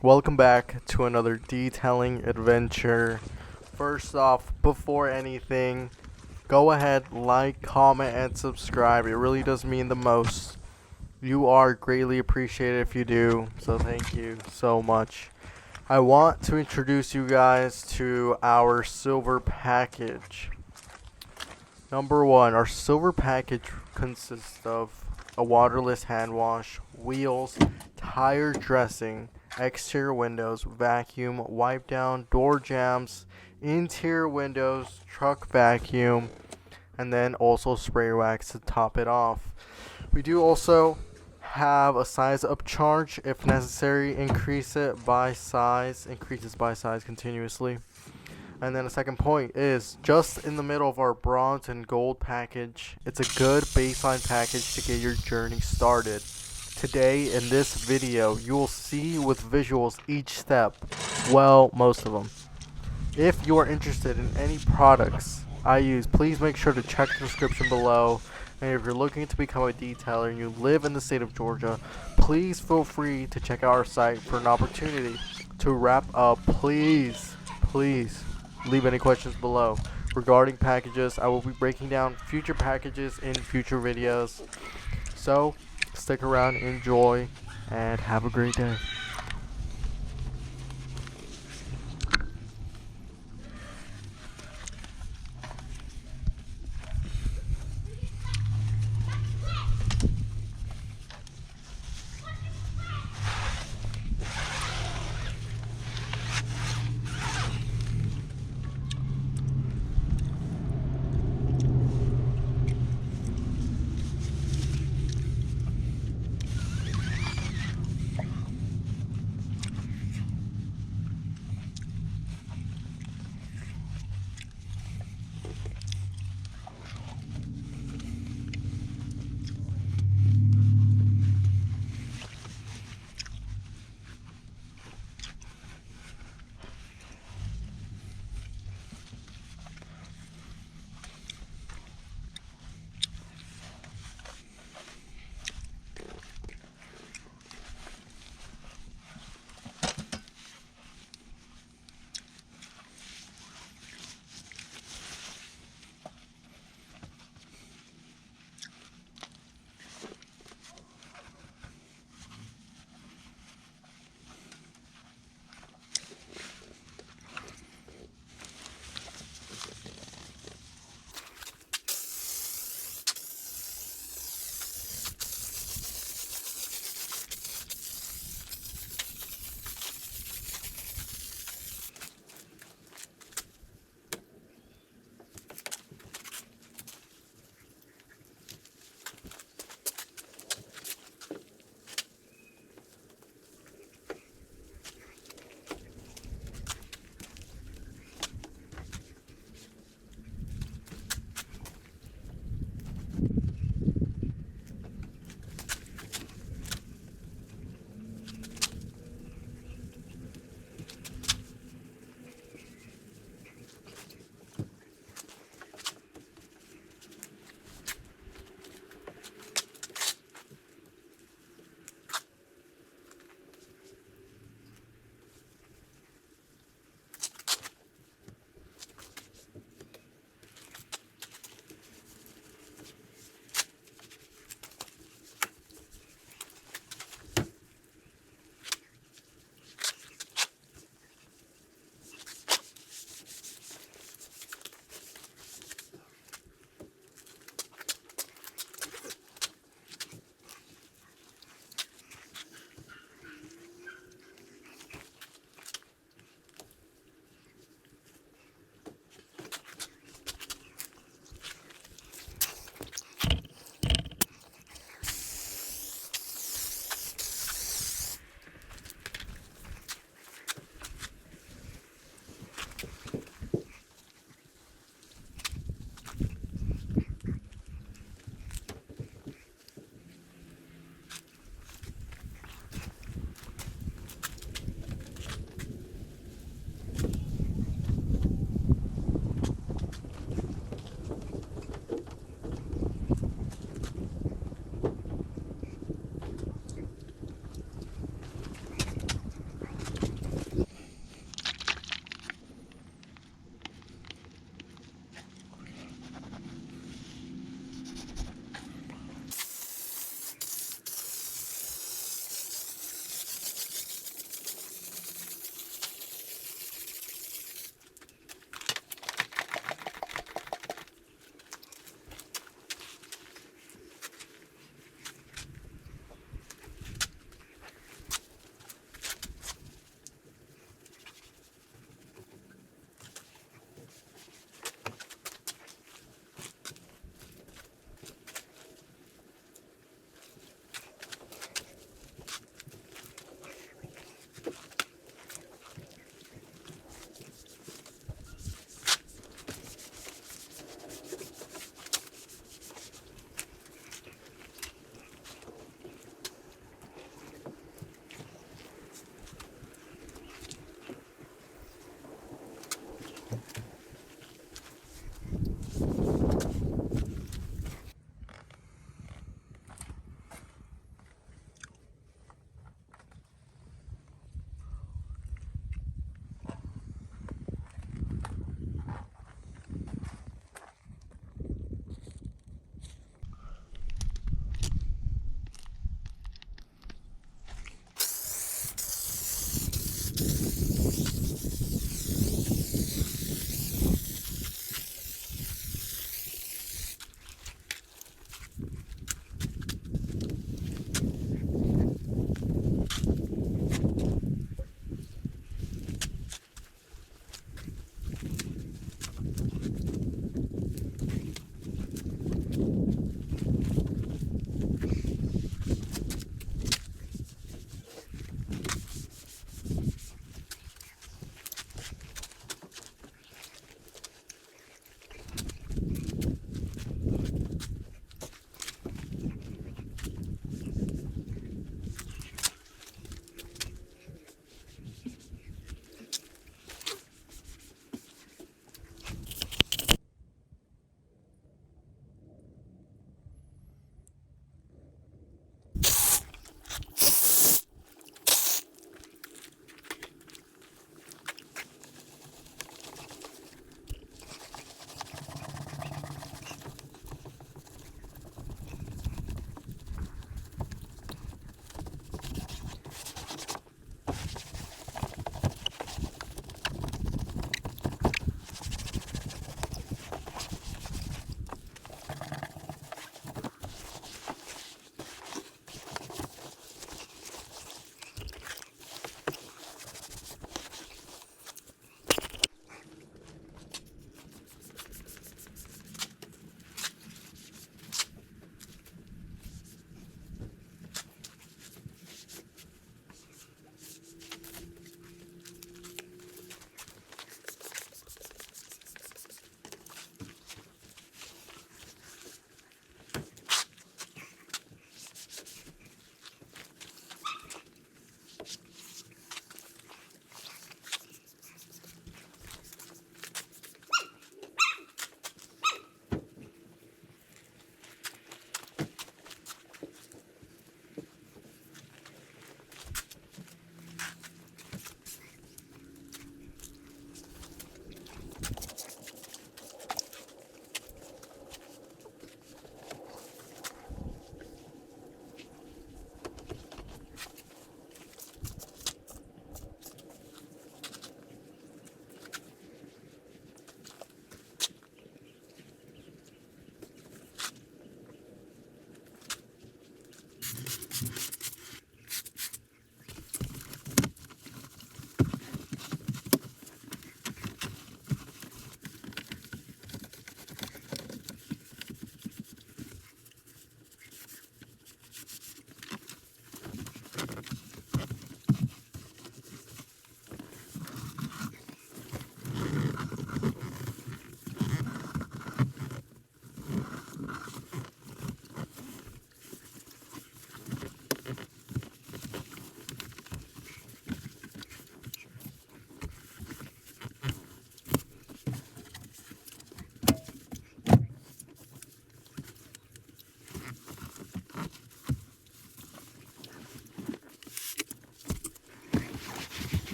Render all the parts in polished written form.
Welcome back to another detailing adventure. First off, before anything, go ahead, like, comment, and subscribe. It really does mean the most. You are greatly appreciated if you do, so thank you so much. I want to introduce you guys to our silver package. Number one, our silver package consists of a waterless hand wash, wheels, tire dressing, exterior windows, vacuum, wipe down, door jambs, interior windows, truck vacuum, and then also spray wax to top it off. We do also have a size up charge if necessary, increases by size continuously. And then the second point is just in the middle of our bronze and gold package. It's a good baseline package to get your journey started. Today in this video, you will see with visuals each step, well, most of them. If you are interested in any products I use, please make sure to check the description below. And if you're looking to become a detailer and you live in the state of Georgia, please feel free to check out our site for an opportunity. To wrap up, please leave any questions below regarding packages. I will be breaking down future packages in future videos. So, stick around, enjoy, and have a great day.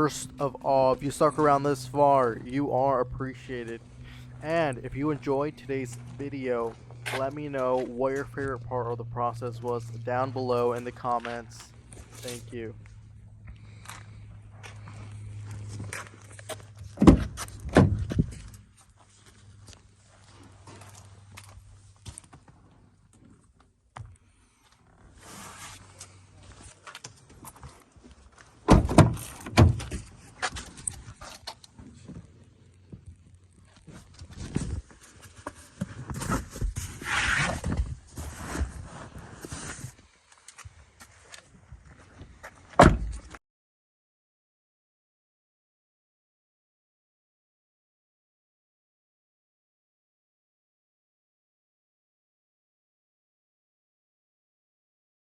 first of all, if you stuck around this far, you are appreciated. And if you enjoyed today's video, let me know what your favorite part of the process was down below in the comments. Thank you.